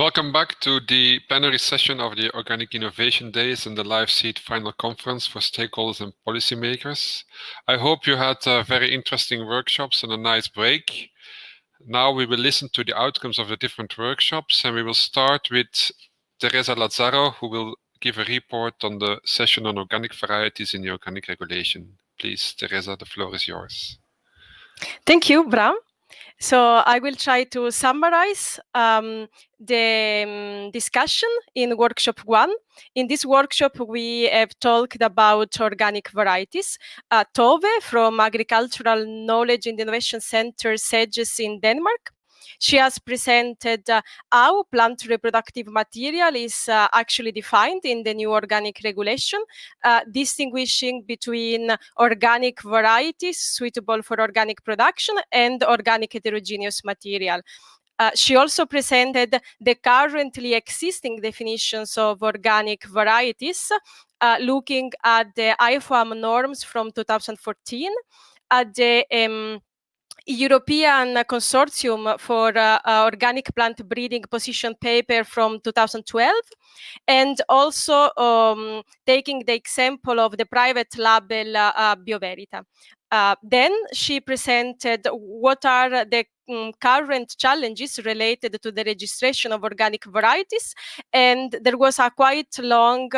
Welcome back to the plenary session of the Organic Innovation Days and the LIVESEED final conference for stakeholders and policymakers. I hope you had very interesting workshops and a nice break. Now we will listen to the outcomes of the different workshops, and we will start with Teresa Lazzaro, who will give a report on the session on organic varieties in the organic regulation. Please, Teresa, the floor is yours. Thank you, Bram. So I will try to summarize the discussion in workshop 1. In this workshop, we have talked about organic varieties. Tove from Agricultural Knowledge and Innovation Center, SEGES in Denmark. She has presented how plant reproductive material is actually defined in the new organic regulation, distinguishing between organic varieties suitable for organic production and organic heterogeneous material. She also presented the currently existing definitions of organic varieties, looking at the IFOAM norms from 2014, at the European Consortium for Organic Plant Breeding position paper from 2012, and also taking the example of the private label BioVerita. Then she presented what are the current challenges related to the registration of organic varieties, and there was a quite long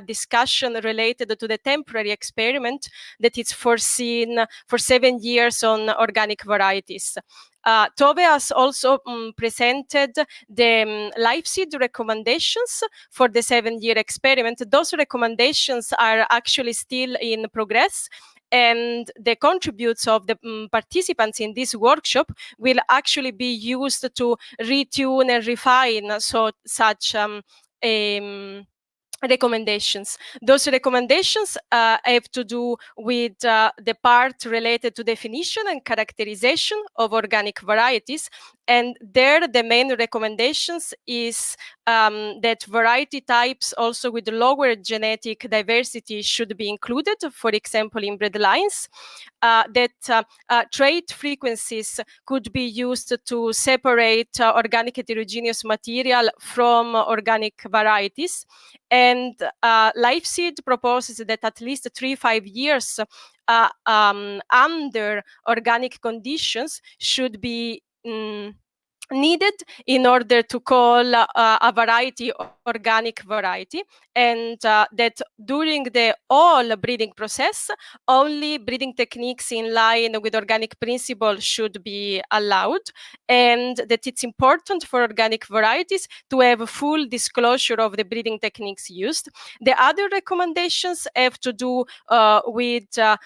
discussion related to the temporary experiment that is foreseen for 7 years on organic varieties. Tove has also presented the LIVESEED recommendations for the 7-year experiment. Those recommendations are actually still in progress, and the contributes of the participants in this workshop will actually be used to retune and refine such recommendations. Those recommendations have to do with the part related to definition and characterization of organic varieties, and there the main recommendations is that variety types also with lower genetic diversity should be included, for example in bred lines, that trait frequencies could be used to separate organic heterogeneous material from organic varieties, and LIVESEED proposes that at least 3-5 years under organic conditions should be needed in order to call a variety organic variety, and that during the whole breeding process, only breeding techniques in line with organic principles should be allowed, and that it's important for organic varieties to have a full disclosure of the breeding techniques used. The other recommendations have to do with the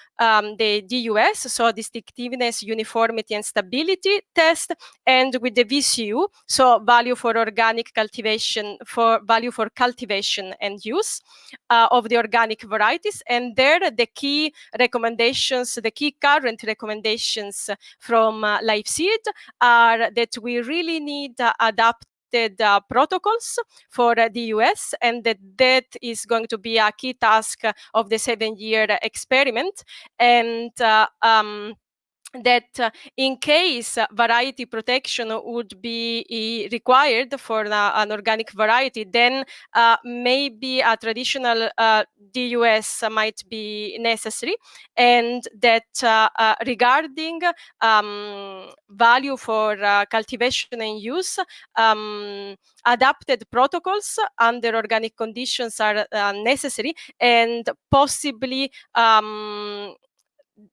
DUS, so distinctiveness, uniformity, and stability test, and with the VCU, so value for organic cultivation, for value for cultivation and use of the organic varieties. And there the key recommendations, the key current recommendations from LIVESEED are that we really need adapted protocols for the US, and that is going to be a key task of the 7-year experiment, and that in case variety protection would be required for an organic variety, then maybe a traditional DUS might be necessary, and that regarding value for cultivation and use, adapted protocols under organic conditions are necessary, and possibly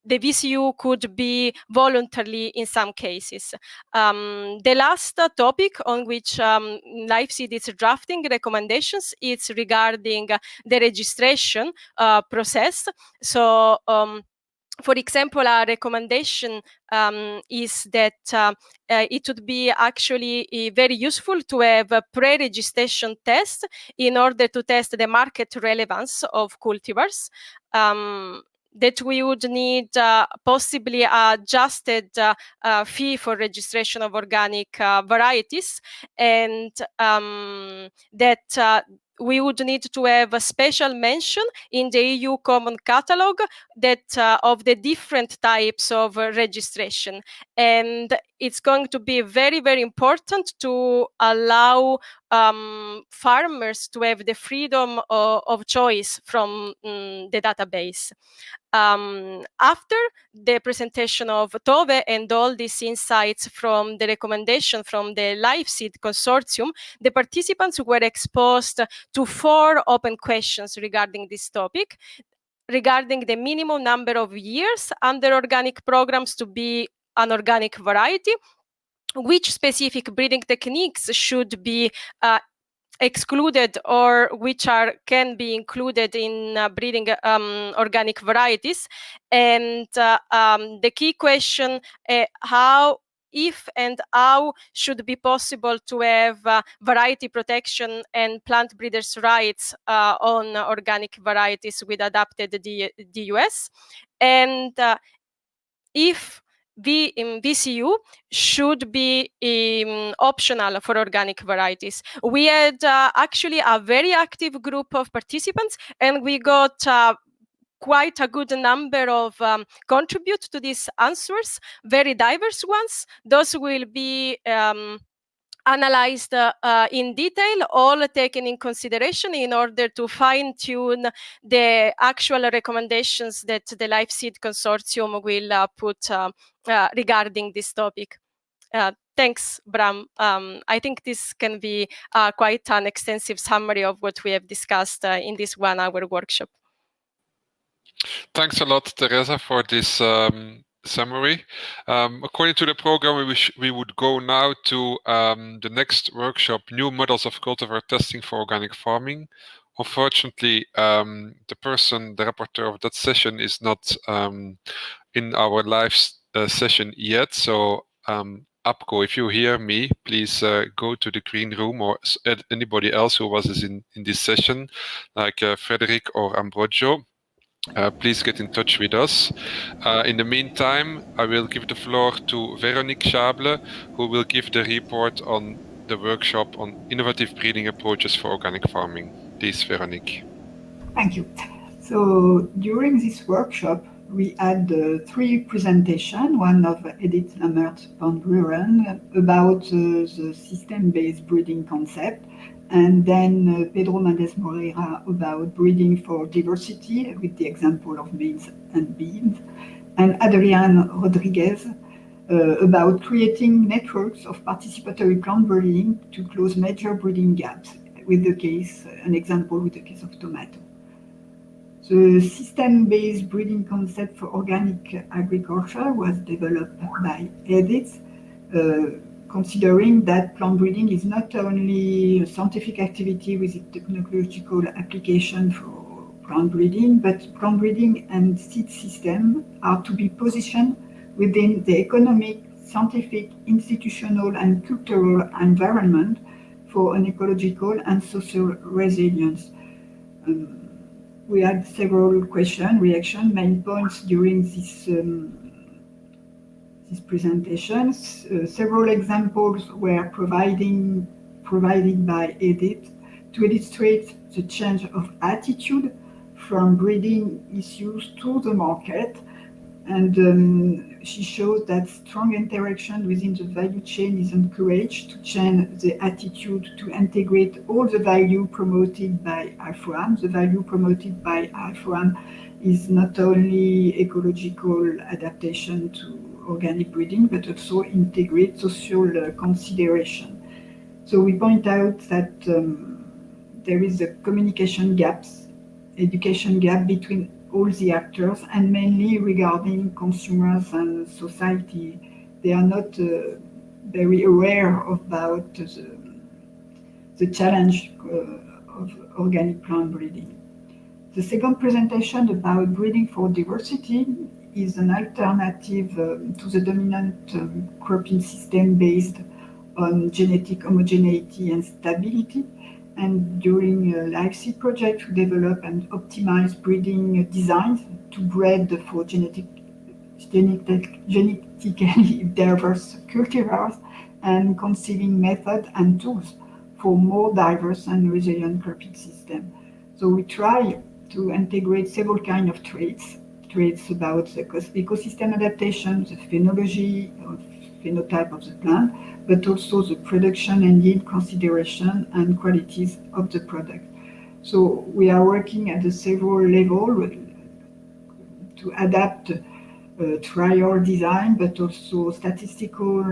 the VCU could be voluntarily in some cases. The last topic on which LIVESEED is drafting recommendations is regarding the registration process. So, for example, a recommendation is that it would be actually very useful to have a pre-registration test in order to test the market relevance of cultivars. That we would need possibly adjusted fee for registration of organic varieties, and that we would need to have a special mention in the EU Common Catalogue that of the different types of registration. And it's going to be very, very important to allow farmers to have the freedom of choice from the database. After the presentation of Tove and all these insights from the recommendation from the LIVESEED consortium, the participants were exposed to 4 open questions regarding this topic, regarding the minimum number of years under organic programs to be an organic variety, which specific breeding techniques should be excluded or which can be included in breeding organic varieties, and the key question, how if and how should be possible to have variety protection and plant breeders' rights on organic varieties with adapted DUS, and if VCU should be optional for organic varieties. We had actually a very active group of participants, and we got quite a good number of contribute to these answers, very diverse ones. Those will be analyzed in detail, all taken in consideration in order to fine-tune the actual recommendations that the LIVESEED consortium will put regarding this topic. Thanks, Bram. I think this can be quite an extensive summary of what we have discussed in this 1-hour workshop. Thanks a lot, Teresa, for this summary. According to the program, we would go now to the next workshop, New Models of Cultivar Testing for Organic Farming. Unfortunately, the rapporteur of that session is not in our live session yet. So Apco, if you hear me, please go to the green room, or anybody else who was in this session, like Frederic or Ambrogio. Please get in touch with us. In the meantime, I will give the floor to Véronique Chable, who will give the report on the workshop on innovative breeding approaches for organic farming. Please, Véronique. Thank you. So during this workshop, we had 3 presentations, one of Edith Lammert-van Buren about the system-based breeding concept, and then Pedro Mendes Moreira about breeding for diversity with the example of maize and beans, and Adrián Rodriguez about creating networks of participatory plant breeding to close major breeding gaps, with an example with the case of tomato. The system-based breeding concept for organic agriculture was developed by Edith, considering that plant breeding is not only a scientific activity with a technological application for plant breeding, but plant breeding and seed system are to be positioned within the economic, scientific, institutional, and cultural environment for an ecological and social resilience. We had several questions, reactions, main points during these presentations. Several examples were provided by Edith to illustrate the change of attitude from breeding issues to the market. And she showed that strong interaction within the value chain is encouraged to change the attitude to integrate all the value promoted by IFOAM. The value promoted by IFOAM is not only ecological adaptation to organic breeding, but also integrate social consideration. So we point out that there is a communication gaps, education gap between all the actors, and mainly regarding consumers and society. They are not very aware about the challenge of organic plant breeding. The second presentation about breeding for diversity is an alternative to the dominant cropping system based on genetic homogeneity and stability. And during a LIVESEED project, we develop and optimize breeding designs to breed for genetically diverse cultivars and conceiving methods and tools for more diverse and resilient cropping system. So we try to integrate several kinds of traits about the ecosystem adaptation, the phenology of phenotype of the plant, but also the production and yield consideration and qualities of the product. So we are working at the several levels to adapt trial design, but also statistical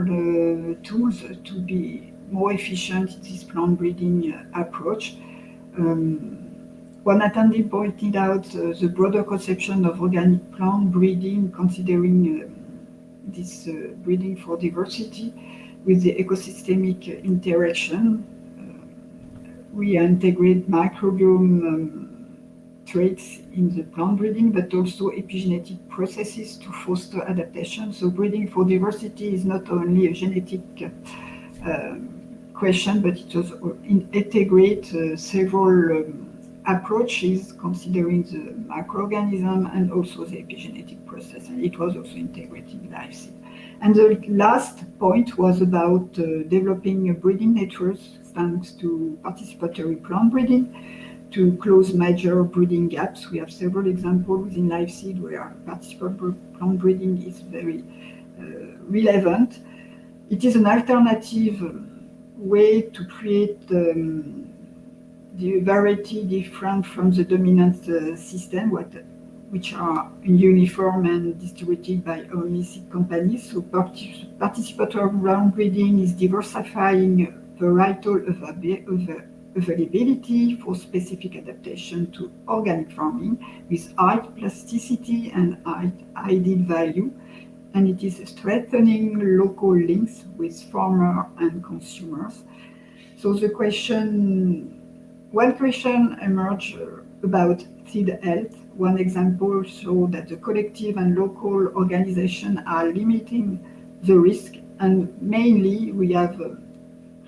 tools to be more efficient in this plant breeding approach. One attendee pointed out the broader conception of organic plant breeding, considering this breeding for diversity with the ecosystemic interaction. We integrate microbiome traits in the plant breeding, but also epigenetic processes to foster adaptation. So breeding for diversity is not only a genetic question, but it also integrate several approaches considering the microorganism and also the epigenetic process, and it was also integrated in LIVESEED. And the last point was about developing breeding networks thanks to participatory plant breeding to close major breeding gaps. We have several examples in LIVESEED where participatory plant breeding is very relevant. It is an alternative way to create the variety different from the dominant system, which are uniform and distributed by only seed companies. So participatory plant breeding is diversifying varietal availability for specific adaptation to organic farming with high plasticity and high added value, and it is strengthening local links with farmers and consumers. So one question emerged about seed health. One example showed that the collective and local organizations are limiting the risk, and mainly we are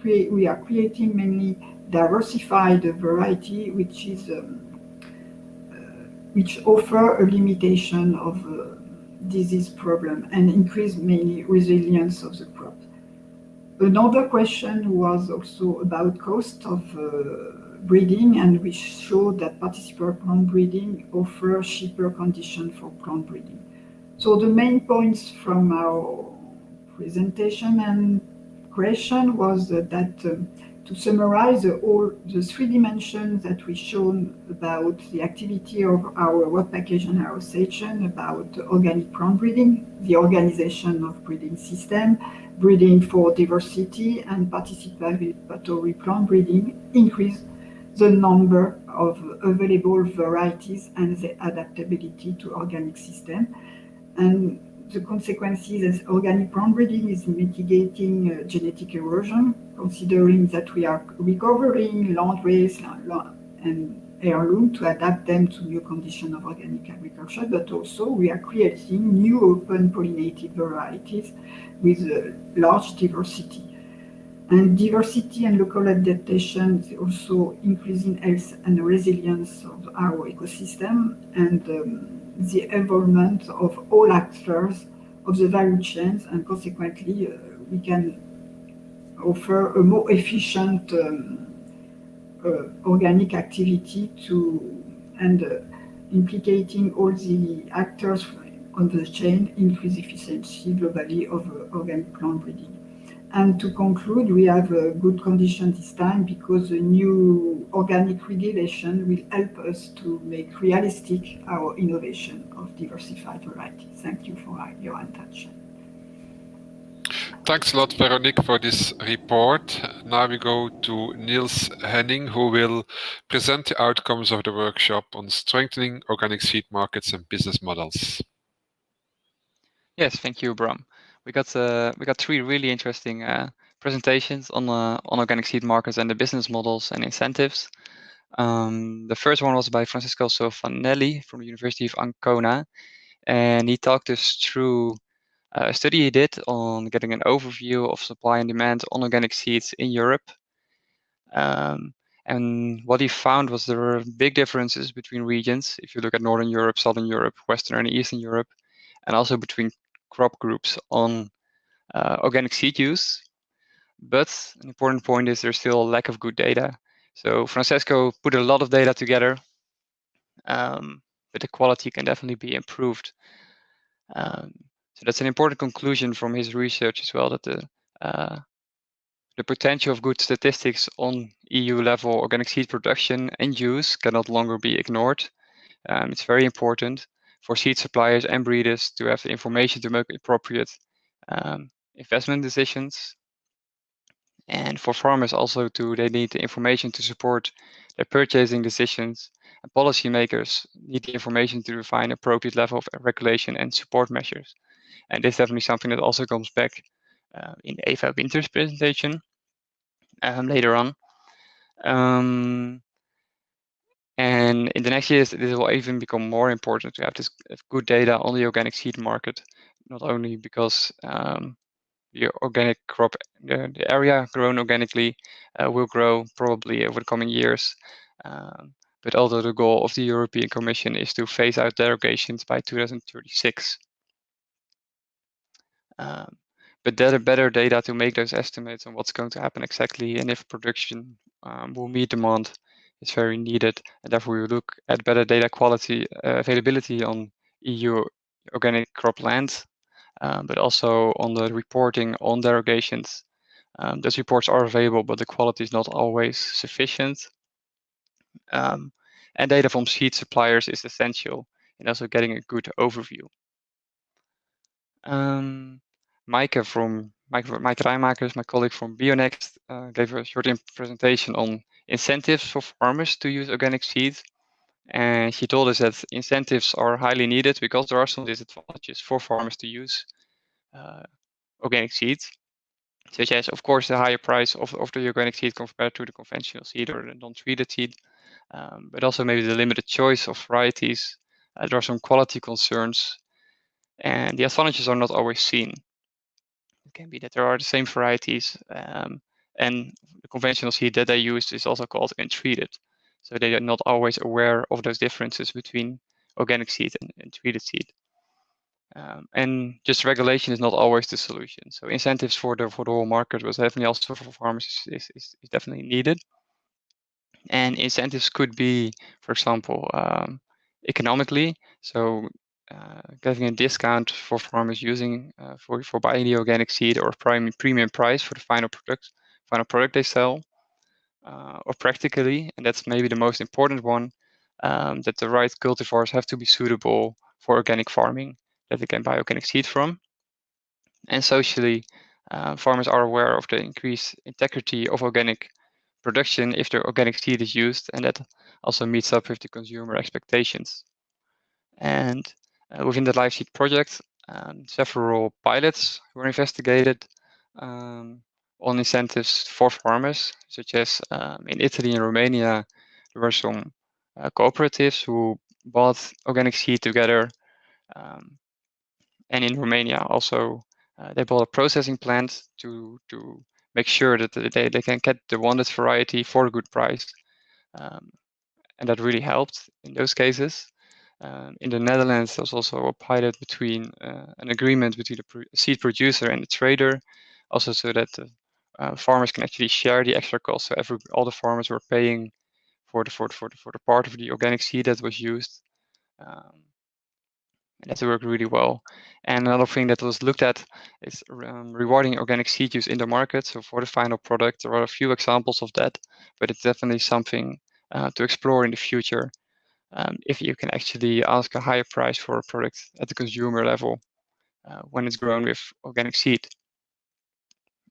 creating mainly diversified variety, which offer a limitation of disease problem and increase mainly resilience of the crop. Another question was also about cost of breeding, and we showed that participatory plant breeding offers cheaper conditions for plant breeding. So the main points from our presentation and question was that to summarize all the three dimensions that we shown about the activity of our web package and our section about organic plant breeding, the organization of breeding system, breeding for diversity, and participatory plant breeding increase the number of available varieties and the adaptability to organic system. And the consequences is organic plant breeding is mitigating genetic erosion, considering that we are recovering land race and heirloom to adapt them to new conditions of organic agriculture, but also we are creating new open pollinated varieties with large diversity. And diversity and local adaptation is also increasing health and resilience of our ecosystem, and the involvement of all actors of the value chains, and consequently we can offer a more efficient organic activity and implicating all the actors on the chain increase efficiency globally of organic plant breeding. And to conclude, we have a good condition this time because the new organic regulation will help us to make realistic our innovation of diversified varieties. Thank you for your attention. Thanks a lot, Veronique, for this report. Now we go to Niels Henning, who will present the outcomes of the workshop on strengthening organic seed markets and business models. Yes, thank you, Bram. We got three really interesting presentations on organic seed markets and the business models and incentives. The first one was by Francesco Sofanelli from the University of Ancona, and he talked us through a study he did on getting an overview of supply and demand on organic seeds in Europe. And what he found was there were big differences between regions. If you look at Northern Europe, Southern Europe, Western and Eastern Europe, and also between crop groups on organic seed use. But an important point is there's still a lack of good data. So Francesco put a lot of data together, but the quality can definitely be improved. So that's an important conclusion from his research as well, that the potential of good statistics on EU level organic seed production and use can no longer be ignored. It's very important for seed suppliers and breeders to have the information to make appropriate investment decisions. And for farmers also they need the information to support their purchasing decisions. And policymakers need the information to define appropriate level of regulation and support measures. And this is definitely something that also comes back in Eva Winter's presentation later on. And in the next years, this will even become more important to have this good data on the organic seed market, not only because the organic crop, the area grown organically will grow probably over the coming years. But although the goal of the European Commission is to phase out derogations by 2036. But better data to make those estimates on what's going to happen exactly and if production will meet demand is very needed. And therefore we will look at better data quality availability on EU organic crop land, but also on the reporting on derogations. Those reports are available, but the quality is not always sufficient. And data from seed suppliers is essential in also getting a good overview. Mike Rijmakers, my colleague from Bionext, gave a short presentation on incentives for farmers to use organic seeds. And she told us that incentives are highly needed because there are some disadvantages for farmers to use organic seeds, such as, of course, the higher price of the organic seed compared to the conventional seed or the non-treated seed, but also maybe the limited choice of varieties. There are some quality concerns, and the advantages are not always seen. It can be that there are the same varieties, and the conventional seed that they use is also called untreated. So they are not always aware of those differences between organic seed and treated seed. And just regulation is not always the solution. So incentives for the whole market was definitely also for farmers is definitely needed. And incentives could be, for example, economically. So giving a discount for farmers using for buying the organic seed or premium price for the final product they sell, or practically, and that's maybe the most important one, that the right cultivars have to be suitable for organic farming that they can buy organic seed from. And socially, farmers are aware of the increased integrity of organic production if the organic seed is used, and that also meets up with the consumer expectations. And within the LIVESEED project, several pilots were investigated on incentives for farmers, such as in Italy and Romania, there were some cooperatives who bought organic seed together. And in Romania also, they bought a processing plant to make sure that they can get the wanted variety for a good price. And that really helped in those cases. In the Netherlands, there's also a pilot between an agreement between the seed producer and the trader, also so that the farmers can actually share the extra cost. So all the farmers were paying for the part of the organic seed that was used. And that worked really well. And another thing that was looked at is rewarding organic seed use in the market. So for the final product, there are a few examples of that, but it's definitely something to explore in the future. If you can actually ask a higher price for a product at the consumer level when it's grown with organic seed.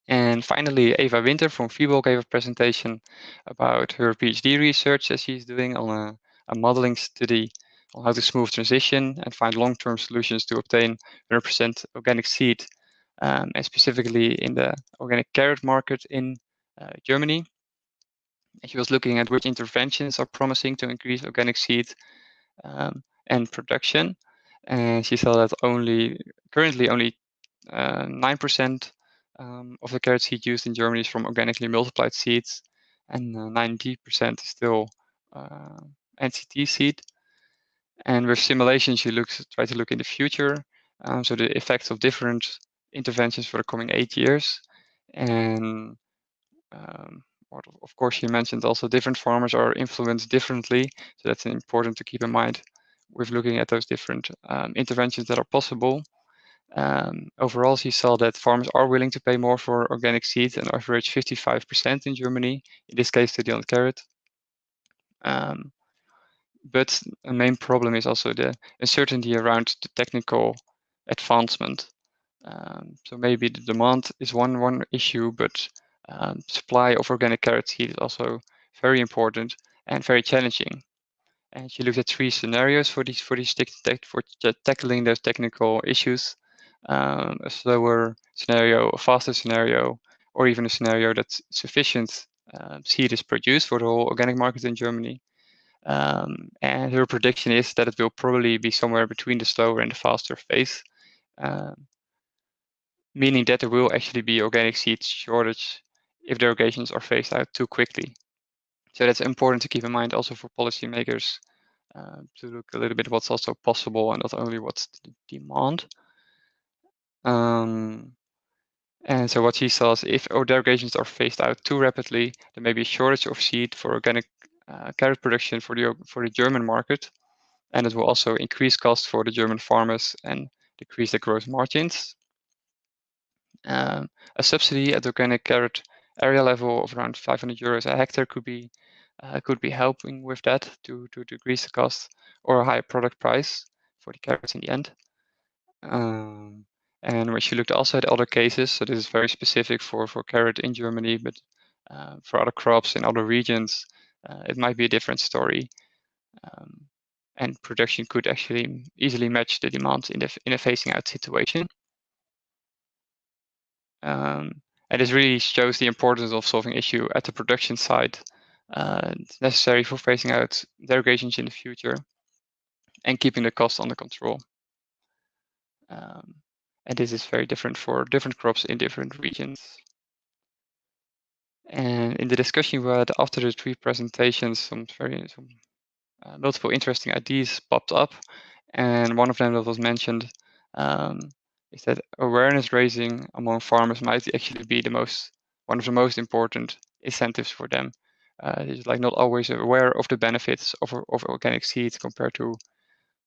And finally, Eva Winter from Fiebel gave a presentation about her PhD research that she's doing on a modeling study on how to smooth transition and find long-term solutions to obtain 100% organic seed, and specifically in the organic carrot market in Germany. And she was looking at which interventions are promising to increase organic seed and production. And she saw that currently only 9% of the carrot seed used in Germany is from organically multiplied seeds, and 90% is still NCT seed. And with simulations, you try to look in the future, so the effects of different interventions for the coming 8 years. And of course, you mentioned also different farmers are influenced differently, so that's important to keep in mind with looking at those different interventions that are possible. Overall, he saw that farmers are willing to pay more for organic seed, an average 55% in Germany, in this case to the carrot. But a main problem is also the uncertainty around the technical advancement. So maybe the demand is one issue, but supply of organic carrot seed is also very important and very challenging. And she looked at 3 scenarios for tackling those technical issues: a slower scenario, a faster scenario, or even a scenario that sufficient seed is produced for the whole organic market in Germany. And her prediction is that it will probably be somewhere between the slower and the faster phase, meaning that there will actually be organic seed shortage if derogations are phased out too quickly. So that's important to keep in mind also for policymakers, to look a little bit what's also possible and not only what's the demand. And so what he saw is if derogations are phased out too rapidly, there may be a shortage of seed for organic carrot production for the German market, and it will also increase costs for the German farmers and decrease the gross margins. A subsidy at organic carrot area level of around 500 euros a hectare could be helping with that to decrease the cost, or a higher product price for the carrots in the end. And when she looked also at other cases, so this is very specific for carrot in Germany, but for other crops in other regions, it might be a different story. And production could actually easily match the demand in a phasing out situation. And this really shows the importance of solving issue at the production side. It's necessary for phasing out derogations in the future and keeping the costs under control. And this is very different for different crops in different regions. And in the discussion we had after the 3 presentations, some multiple interesting ideas popped up. And one of them that was mentioned is that awareness raising among farmers might actually be one of the most important incentives for them. It's like not always aware of the benefits of organic seeds compared to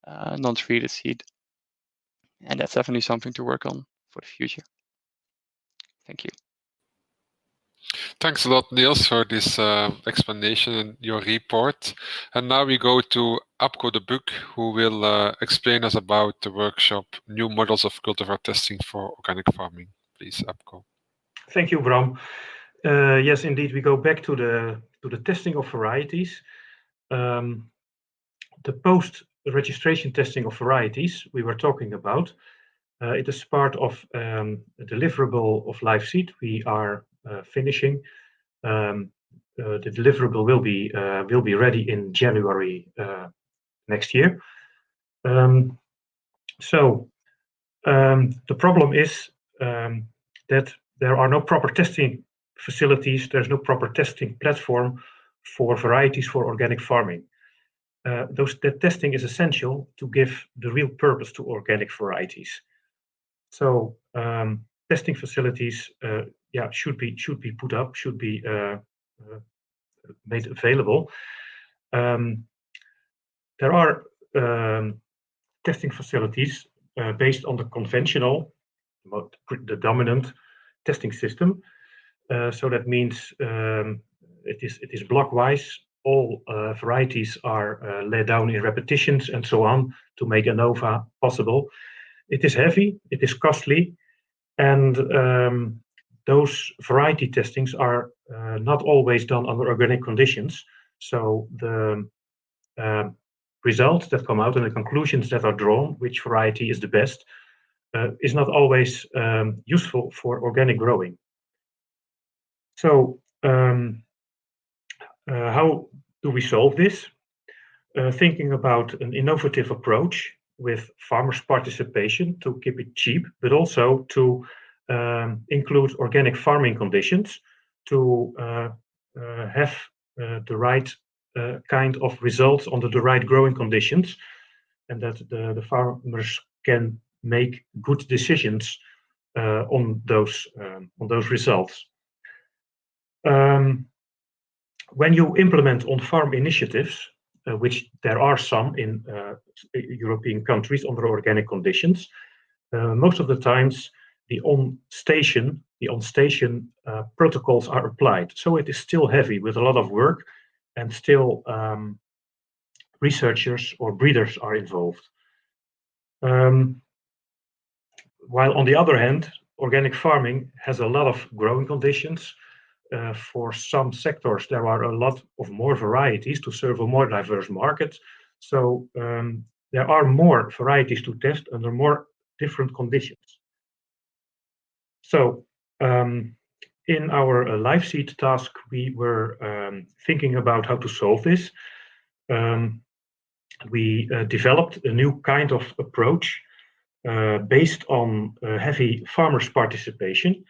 non-treated seed. And that's definitely something to work on for the future. Thank you. Thanks a lot, Niels, for this explanation and your report. And now we go to Apko de Boek, who will explain us about the workshop New Models of Cultivar Testing for Organic Farming. Please, Apko. Thank you, Bram. Yes, indeed, we go back to the testing of varieties. The post-registration testing of varieties we were talking about, it is part of a deliverable of LIVESEED we are finishing. The deliverable will be ready in January next year. So the problem is that there are no proper testing facilities. There's no proper testing platform for varieties for organic farming. That testing is essential to give the real purpose to organic varieties. So testing facilities, should be put up, should be made available. There are testing facilities based on the conventional, the dominant testing system. So that means it is blockwise. All varieties are laid down in repetitions and so on to make ANOVA possible. It is heavy, it is costly, and those variety testings are not always done under organic conditions. So the results that come out and the conclusions that are drawn, which variety is the best, is not always useful for organic growing. So how do we solve this? Thinking about an innovative approach with farmers' participation to keep it cheap, but also to include organic farming conditions to have the right kind of results under the right growing conditions, and that the farmers can make good decisions on those results. When you implement on-farm initiatives, which there are some in European countries under organic conditions, most of the times the on-station protocols are applied. So it is still heavy with a lot of work, and still researchers or breeders are involved. While on the other hand, organic farming has a lot of growing conditions. For some sectors, there are a lot of more varieties to serve a more diverse market. So there are more varieties to test under more different conditions. So in our LIVESEED task, we were thinking about how to solve this. We developed a new kind of approach based on heavy farmers' participation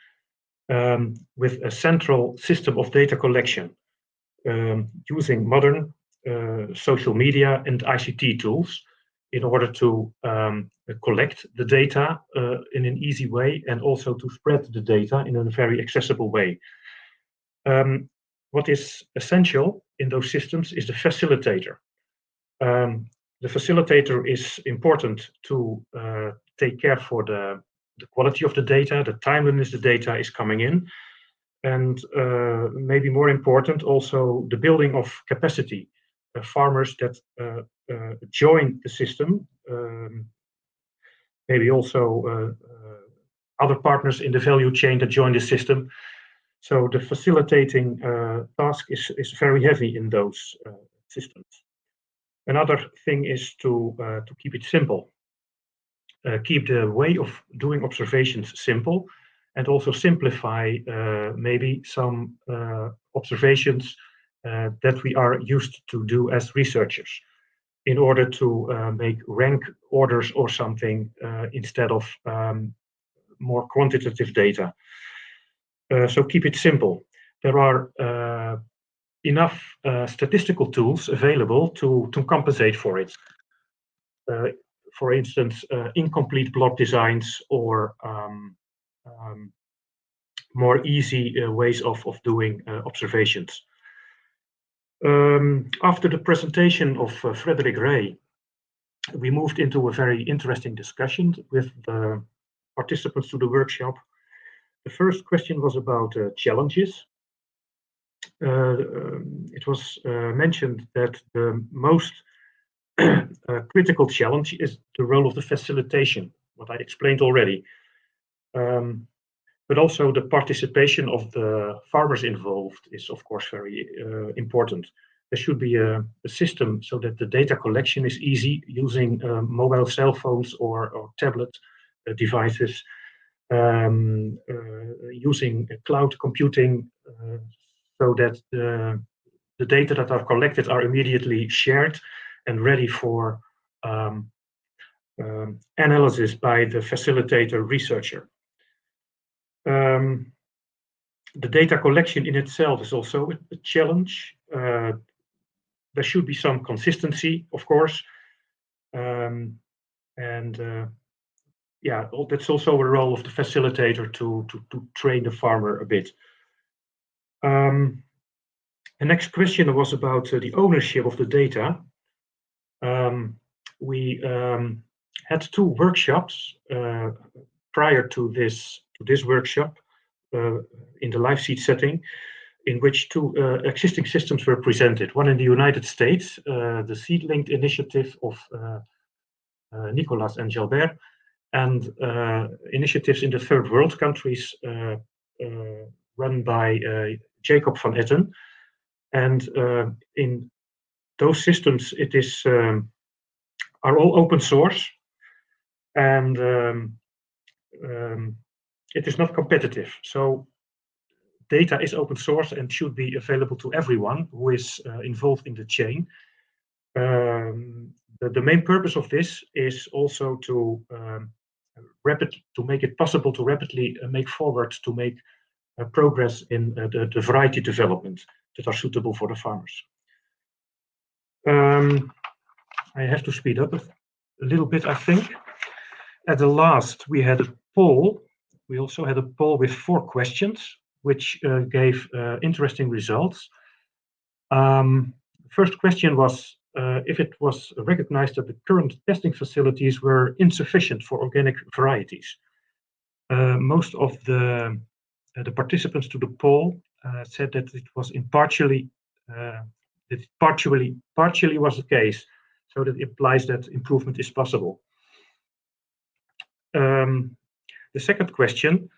with a central system of data collection using modern social media and ICT tools in order to collect the data in an easy way, and also to spread the data in a very accessible way. What is essential in those systems is the facilitator. The facilitator is important to take care for the quality of the data, the timeliness the data is coming in, and maybe more important, also the building of capacity. Farmers that join the system, maybe also other partners in the value chain that join the system. So the facilitating task is very heavy in those systems. Another thing is to keep it simple. Keep the way of doing observations simple, and also simplify maybe some observations that we are used to do as researchers, in order to make rank orders or something instead of more quantitative data. So keep it simple. There are enough statistical tools available to compensate for it. For instance, incomplete block designs, or more easy ways of doing observations. After the presentation of Frederick Ray, we moved into a very interesting discussion with the participants to the workshop. The first question was about challenges. It was mentioned that the most critical challenge is the role of the facilitation, what I explained already. But also the participation of the farmers involved is, of course, very important. There should be a system so that the data collection is easy, using mobile cell phones or tablet devices, using cloud computing, so that the data that are collected are immediately shared and ready for analysis by the facilitator researcher. The data collection in itself is also a challenge. There should be some consistency, of course, and yeah, that's also a role of the facilitator to train the farmer a bit. The next question was about the ownership of the data. We had two workshops prior to this workshop in the LIVESEED setting, in which two existing systems were presented. One in the United States, the Seedlink initiative of Nicolas and Gilbert, and initiatives in the third world countries run by Jacob van Etten. And in those systems, it is are all open source, and it is not competitive. So data is open source and should be available to everyone who is involved in the chain. The main purpose of this is also to make it possible to rapidly make forward, to make progress in the variety development that are suitable for the farmers. I have to speed up a little bit, I think. At the last, we had a poll. We also had a poll with 4 questions, which gave interesting results. First question was if it was recognized that the current testing facilities were insufficient for organic varieties. Most of the participants to the poll said that it was partially was the case, so that implies that improvement is possible. The second question,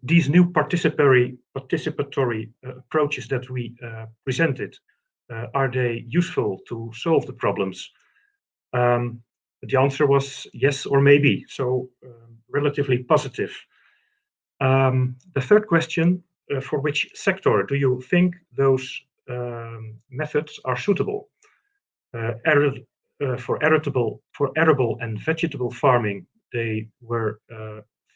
these new participatory approaches that we presented, are they useful to solve the problems? The answer was yes or maybe, so relatively positive. The third question, for which sector do you think those methods are suitable? For arable and vegetable farming, they were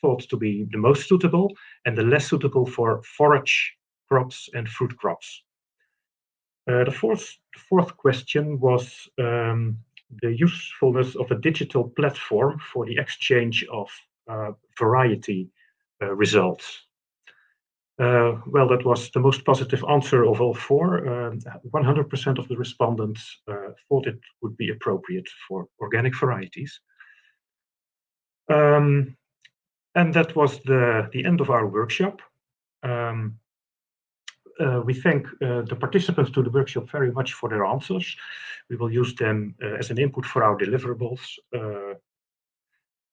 thought to be the most suitable, and the less suitable for forage crops and fruit crops. The fourth question was the usefulness of a digital platform for the exchange of variety results. Well, that was the most positive answer of all four. 100% of the respondents thought it would be appropriate for organic varieties. And that was the end of our workshop. We thank the participants to the workshop very much for their answers. We will use them as an input for our deliverables.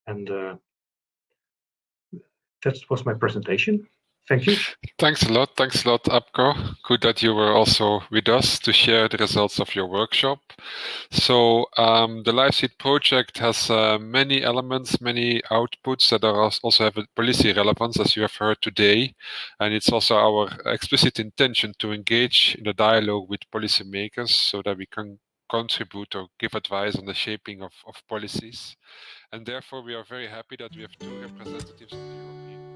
And that was my presentation. Thank you. Thanks a lot, Apko. Good that you were also with us to share the results of your workshop. So the LIVESEED project has many elements, many outputs that are also have a policy relevance, as you have heard today. And it's also our explicit intention to engage in a dialogue with policymakers so that we can contribute or give advice on the shaping of policies. And therefore, we are very happy that we have two representatives of the European